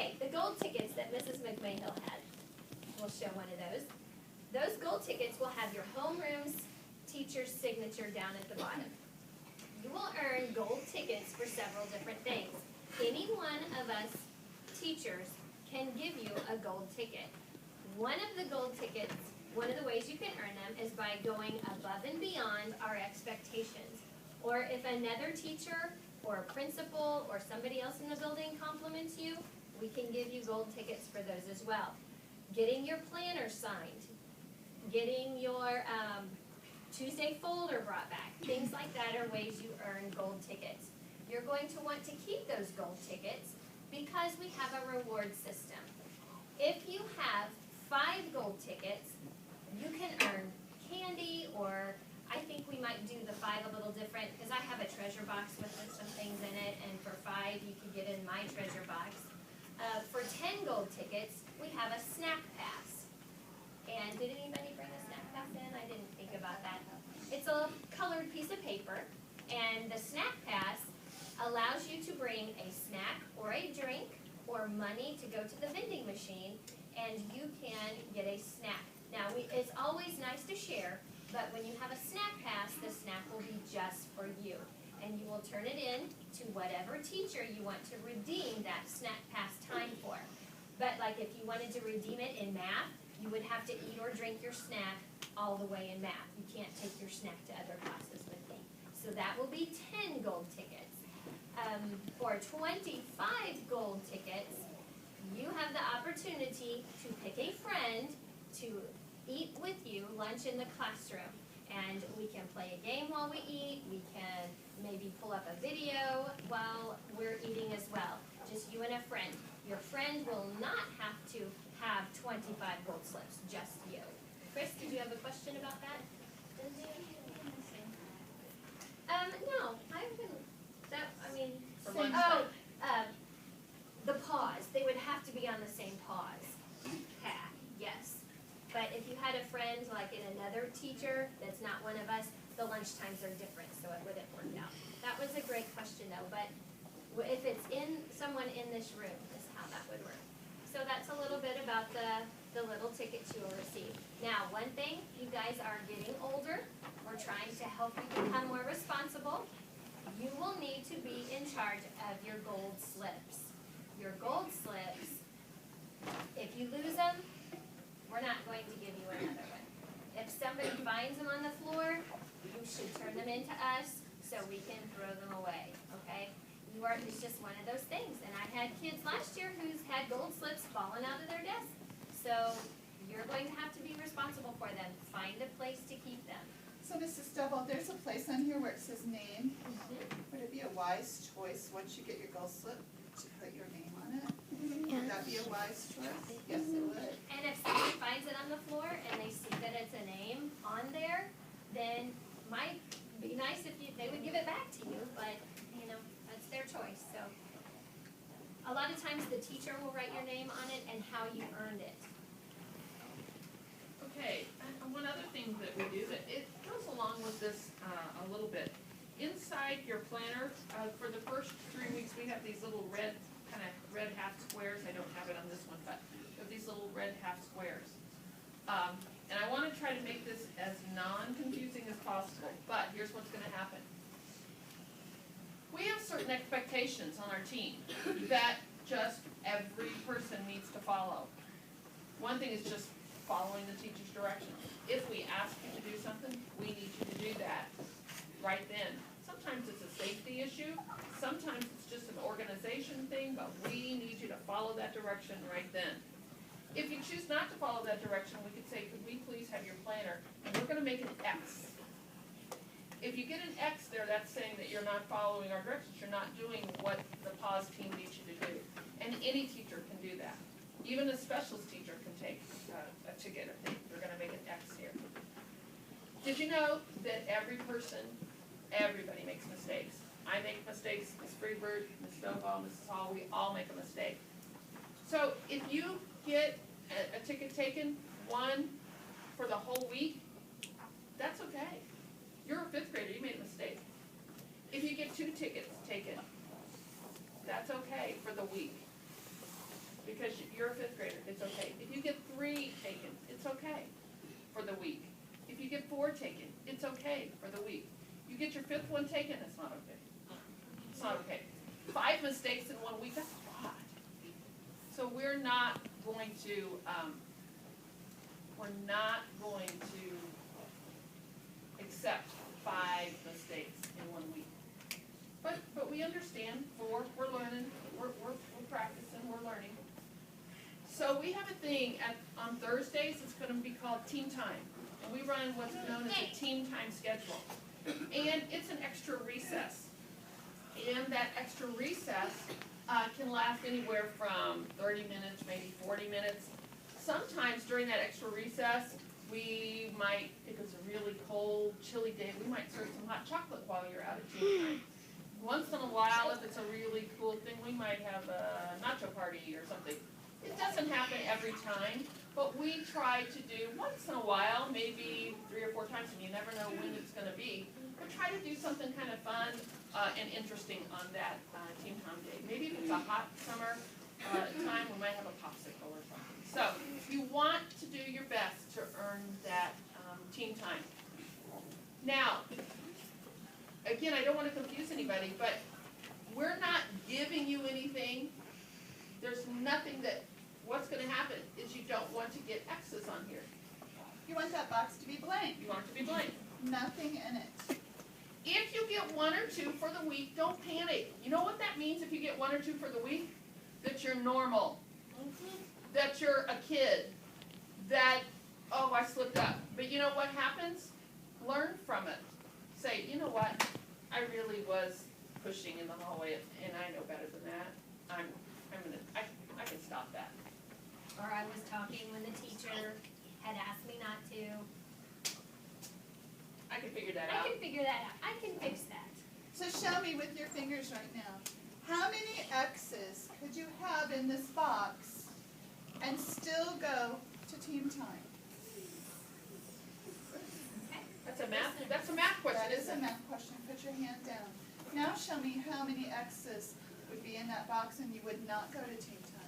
Okay, the gold tickets that Mrs. McMahill had, we'll show one of those. Those gold tickets will have your homeroom's teacher's signature down at the bottom. You will earn gold tickets for several different things. Any one of us teachers can give you a gold ticket. One of the gold tickets, one of the ways you can earn them is by going above and beyond our expectations. Or if another teacher or a principal or somebody else in the building compliments you, we can give you gold tickets for those as well. Getting your planner signed, getting your Tuesday folder brought back, things like that are ways you earn gold tickets. You're going to want to keep those gold tickets because we have a reward system. If you have 5 gold tickets, you can earn candy, or I think we might do the 5 a little different because I have a treasure box with some things in it, and for 5 you can get in my treasure box. For 10 gold tickets, we have a snack pass. And did anybody bring a snack pass in? I didn't think about that. It's a colored piece of paper, and the snack pass allows you to bring a snack or a drink or money to go to the vending machine, and you can get a snack. Now, it's always nice to share, but when you have a snack pass, the snack will be just for you. And you will turn it in to whatever teacher you want to redeem that snack pass time for. But like if you wanted to redeem it in math, you would have to eat or drink your snack all the way in math. You can't take your snack to other classes with me. So that will be 10 gold tickets. For 25 gold tickets, you have the opportunity to pick a friend to eat with you lunch in the classroom. And we can play a game while we eat. We can maybe pull up a video while we're eating as well. Just you and a friend. Your friend will not have to have 25 gold slips, just you. Chris, did you have a question about that? No, I haven't. The PAWS. They would have to be on the same PAWS path, yes. But if you had a friend like in another teacher that's not one of us, the lunch times are different, so it wouldn't work out. That was a great question though, but if it's in someone in this room is how that would work. So that's a little bit about the little tickets you will receive. Now, one thing, you guys are getting older. We're trying to help you become more responsible. You will need to be in charge of your gold slips. Your gold slips, if you lose them, we're not going to give you another one. If somebody finds them on the floor, you should turn them into us so we can throw them away, okay? It's just one of those things. And I had kids last year who's had gold slips falling out of their desk. So you're going to have to be responsible for them. Find a place to keep them. So Mrs. Stubble, there's a place on here where it says name. Would it be a wise choice once you get your gold slip to put your name on it? Would that be a wise choice? Yes, it would. And if somebody finds it on the floor and they see that it's a name on there, then it might be nice if they would give it back to you, but that's their choice. So a lot of times the teacher will write your name on it and how you earned it. Okay, and one other thing that we do, that it goes along with this a little bit. Inside your planner, for the first 3 weeks, we have these little red half squares. I don't have it on this one, but we have these little red half squares. And I want to try to make this as non-confusing as possible, but here's what's going to happen. We have certain expectations on our team that just every person needs to follow. One thing is just following the teacher's directions. If we ask you to do something, we need you to do that right then. Sometimes it's a safety issue, sometimes it's just an organization thing, but we need you to follow that direction right then. If you choose not to follow that direction, we could say, could we please have your planner, and we're going to make an X. If you get an X there, that's saying that you're not following our directions, you're not doing what the PAWS team needs you to do. And any teacher can do that. Even a specialist teacher can take a ticket if they're going to make an X here. Did you know that everybody makes mistakes? I make mistakes, Ms. Freebird, Ms. Stovall, Mrs. Hall, we all make a mistake. So if you get a ticket taken, one for the whole week, that's okay. You're a 5th grader, you made a mistake. If you get 2 tickets taken, that's okay for the week. you're a fifth grader, it's okay. If you get 3 taken, it's okay for the week. If you get 4 taken, it's okay for the week. You get your 5th one taken, it's not okay. It's not okay. 5 mistakes in 1 week, that's a lot. So we're not going to accept 5 mistakes in 1 week. But we understand, we're learning, we're practicing, we're learning. So we have a thing on Thursdays, it's gonna be called team time. And we run what's known as a team time schedule. And it's an extra recess. And that extra recess can last anywhere from 30 minutes, maybe 40 minutes. Sometimes during that extra recess, we might, if it's a really cold, chilly day, we might serve some hot chocolate while you're out of team time. Once in a while, if it's a really cool thing, we might have a nacho party or something. It doesn't happen every time, but we try to do once in a while, maybe 3 or 4 times, and you never know when it's going to be. But try to do something kind of fun and interesting on that team time day. Maybe if it's a hot summer time, we might have a popsicle or something. So you want to do your best to earn that team time. Now, again, I don't want to confuse anybody, but we're not giving you anything. There's nothing that, what's going to happen is you don't want to get X's on here. You want that box to be blank. You want it to be blank. Nothing in it. If you get 1 or 2 for the week, don't panic. You know what that means if you get 1 or 2 for the week? That you're normal. That you're a kid. That, oh, I slipped up. But you know what happens? Learn from it. Say, you know what? I really was pushing in the hallway, and I know better than that. I can stop that. Or I was talking when the teacher had asked me not to. I can figure that I out. can figure that out. I can fix that. So show me with your fingers right now. How many X's could you have in this box and still go to team time? Okay. That's a math question, That is isn't a it? math question. Put your hand down. Now show me how many X's would be in that box and you would not go to team time.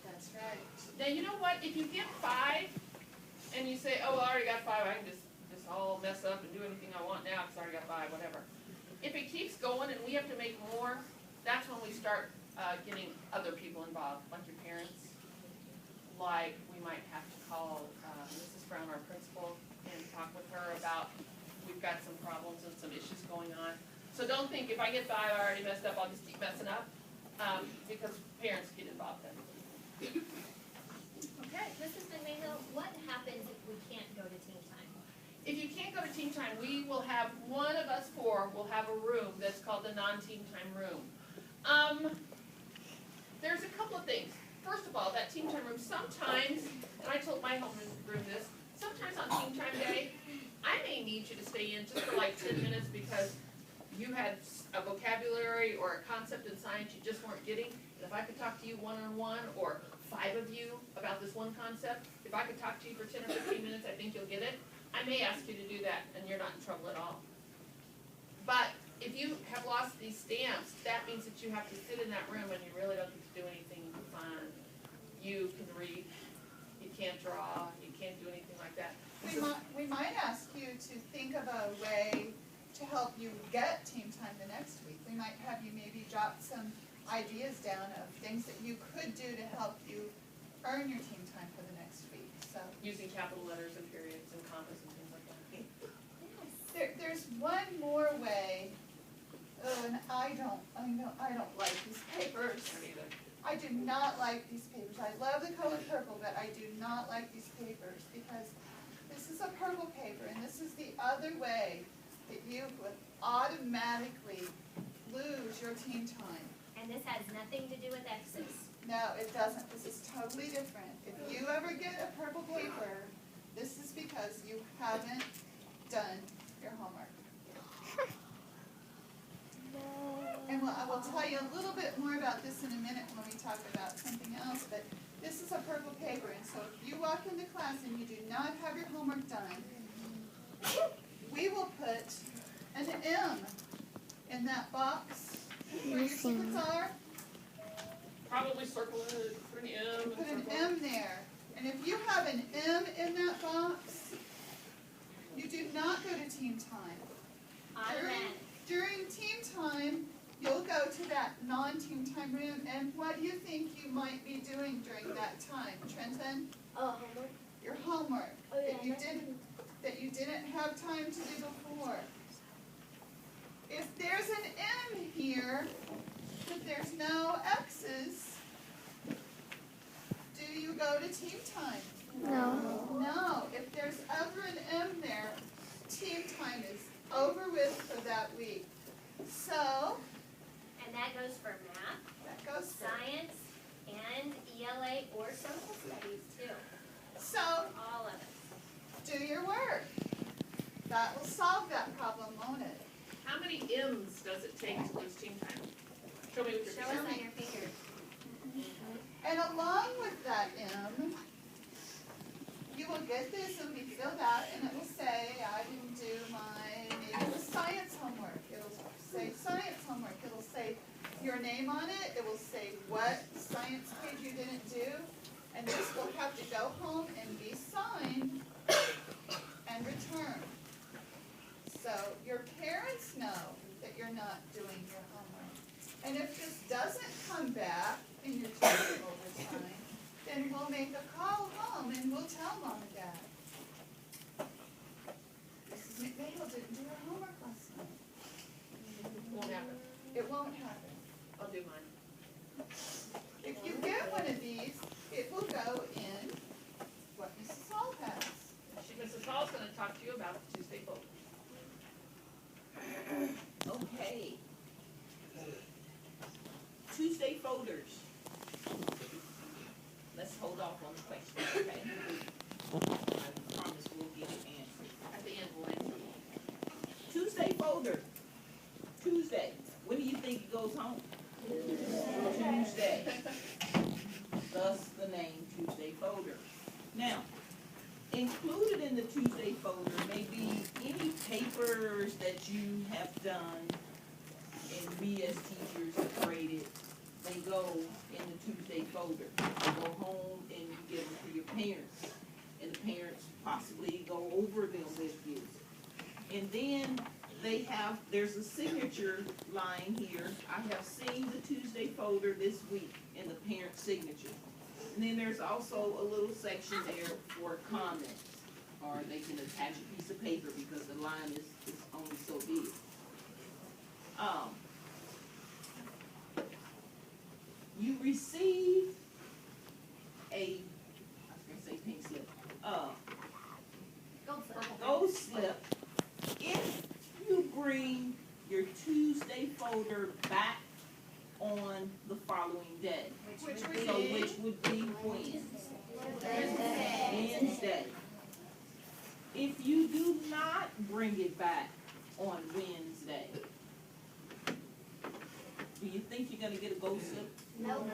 That's right. Now, you know what? If you get 5 and you say, oh, I already got 5, I can just all mess up and do anything I want now because I already got 5, whatever. If it keeps going and we have to make more, that's when we start getting other people involved, like your parents. Like we might have to call Mrs. Brown, our principal, and talk with her about we've got some problems and some issues going on. So don't think if I get 5, I already messed up, I'll just keep messing up, because parents get involved then. Okay. Mrs. McMahill, what happens if we can't go to team time? If you can't go to team time, we will have, one of us 4 will have a room that's called the non-team time room. There's a couple of things. First of all, that team time room, sometimes, and I told my homeroom this, sometimes on team time day, I may need you to stay in just for like 10 minutes because you had a vocabulary or a concept in science you just weren't getting. And if I could talk to you one-on-one or 5 of you about this one concept, if I could talk to you for 10 or 15 minutes, I think you'll get it. I may ask you to do that and you're not in trouble at all. But if you have lost these stamps, that means that you have to sit in that room and you really don't get to do anything fun. You can read, you can't draw, you can't do anything like that. We might ask you to think of a way to help you get team time the next week. We might have you maybe jot some ideas down of things that you could do to help you earn your team time for the next week. So Using capital letters and periods and commas and things like that. there's one more way. Oh, and I don't like these papers. I mean, I do not like these papers. I love the color purple, but I do not like these papers because this is a purple paper and this is the other way that you would automatically lose your team time. And this has nothing to do with X's. No, it doesn't. This is totally different. If you ever get a purple paper, this is because you haven't done your homework. And I will tell you a little bit more about this in a minute when we talk about something else, but this is a purple paper, and so if you walk into class and you do not have your homework done, we will put an M in that box where your secrets are? Probably circle it, put an M. Put an circle. M there. And if you have an M in that box, you do not go to team time. Automatic. During team time, you'll go to that non-team time room, and what do you think you might be doing during that time, Trenton? Oh, homework? Your homework Oh, yeah. that you didn't have time to do before. If there's an M here, but there's no X's, do you go to team time? No. No. If there's ever an M there, team time is over with for that week. So, And that goes for math, that goes for. science, and ELA or social studies too. So, All of it. do your work. That will solve that problem, won't it? How many M's does it take to lose team time? Show me with your Show finger. us on your fingers. And along with that M, you will get this, it'll be filled out, and it will say, I didn't do maybe it was science homework. It'll say science homework. It'll say your name on it. It will say what science page you didn't do. And this will have to go home and be signed and returned. So your parents know that you're not doing your homework. And if this doesn't come back and you're taking overtime, then we'll make a call home and we'll tell Mom and Dad. Mrs. McMahill didn't do her homework last night. Won't happen. It won't happen. I'll do mine. If you get one of these, it will go in what Mrs. Hall has. Mrs. Hall's gonna talk to you about the Tuesday vote. Okay. Tuesday folders. Let's hold off on the question, okay? I promise we'll get it answered. At the end, we'll answer. Tuesday folder. Tuesday. When do you think it goes home? Tuesday. Thus the name Tuesday folder. Now, included in the Tuesday folder may be any papers that you have done and we as teachers have graded. They go in the Tuesday folder. They go home and you give them to your parents. And the parents possibly go over them with you. And then there's a signature line here. I have seen the Tuesday folder this week in the parent signature. And then there's also a little section there for comments. Or they can attach a piece of paper because the line is only so big. You receive I was gonna say pink slip, Gold slip. gold slip if you bring your Tuesday folder back on the following day. Which So would be which would be when? Wednesday. Wednesday. If you do not bring it back on Wednesday, do you think you're gonna get a gold slip? No.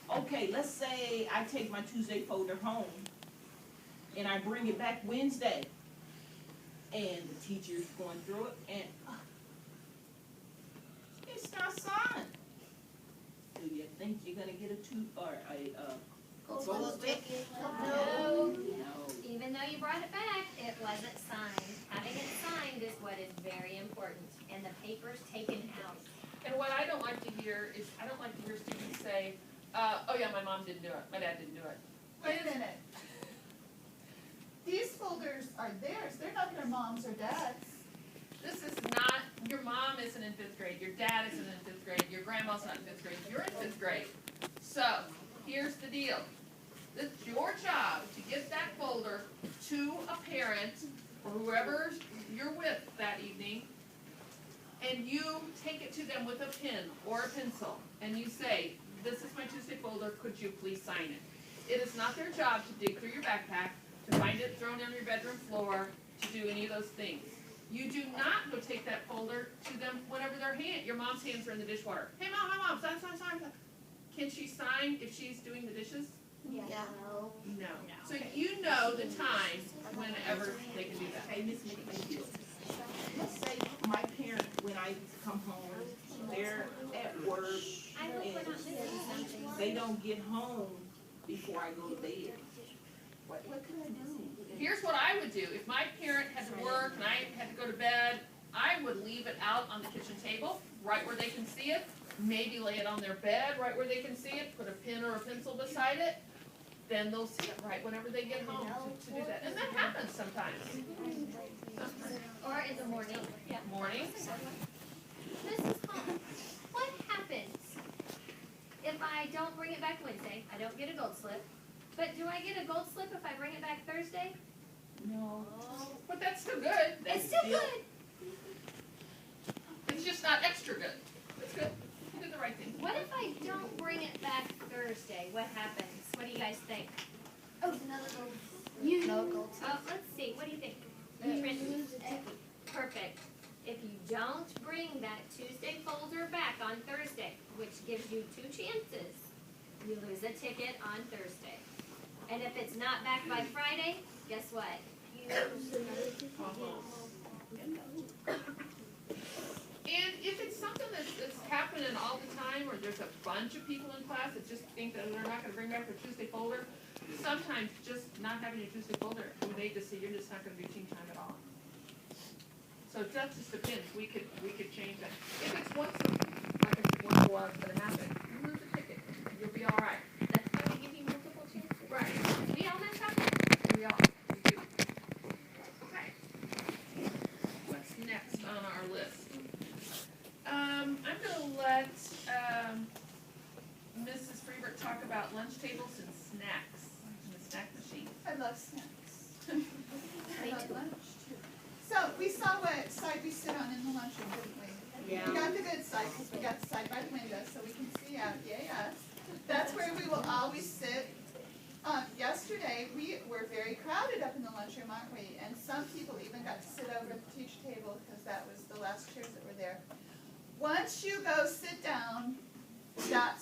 Okay, let's say I take my Tuesday folder home and I bring it back Wednesday and the teacher's going through it and it's not signed. Do you think you're gonna get a Gold gold slip? No. No. Even though you brought it back, it wasn't signed. Having it signed is what is very important, and the paper's taken out. And what I don't like to hear is, I don't like to hear students say, oh yeah, my mom didn't do it, my dad didn't do it. Wait a minute. These folders are theirs. They're not their mom's or dad's. This is not, your mom isn't in fifth grade, your dad isn't in fifth grade, your grandma's not in fifth grade, you're in fifth grade. So, here's the deal. It's your job to get that folder to a parent or whoever you're with that evening, and you take it to them with a pen or a pencil, and you say, this is my Tuesday folder, could you please sign it? It is not their job to dig through your backpack, to find it thrown on your bedroom floor, to do any of those things. You do not go take that folder to them whenever your mom's hands are in the dishwater. Hey mom, sign. Can she sign if she's doing the dishes? Yeah. No. So you know the time whenever they can do that. Okay, Miss McMahill. Let's say my parent, when I come home, they're at work. they don't get home before I go to bed. What can I do? Here's what I would do. If my parent had to work and I had to go to bed, I would leave it out on the kitchen table, right where they can see it. Maybe lay it on their bed, right where they can see it. Put a pen or a pencil beside it. Then they'll see it right whenever they get home to do that. And that happens sometimes. Or in the morning. Yeah. Mornings. Mrs. Hall, what happens if I don't bring it back Wednesday? I don't get a gold slip. But do I get a gold slip if I bring it back Thursday? No. But that's still good. It's still good. It's just not extra good. It's good. You did the right thing. What if I don't bring it back Thursday? What happens? What do you guys think? Oh, another gold. No gold. Oh, let's see. What do you think? Perfect. If you don't bring that Tuesday folder back on Thursday, which gives you 2 chances, you lose a ticket on Thursday. And if it's not back by Friday, guess what? You lose another ticket. And if it's something that's happening all the time, or there's a bunch of people in class that just think that they're not gonna bring back their Tuesday folder, sometimes just not having your Tuesday folder, we may just say you're just not gonna do team time at all. So that just depends, we could change that. If it's once a while it's gonna happen, you lose a ticket, you'll be all right. That's why we give you multiple chances. Right. We all mess up. We do. Okay. What's next on our list? I'm gonna let, Mrs. Freebert talk about lunch tables and snacks, and the snack machine. I love snacks. I love lunch too. So we saw what side we sit on in the lunchroom, didn't we? Yeah. We got the good side because we got the side by the window so we can see out. Yay us. That's where we will always sit. Yesterday we were very crowded up in the lunchroom, aren't we? And some people even got to sit over at the teacher table because that was the last chairs that were there. Once you go sit down, that's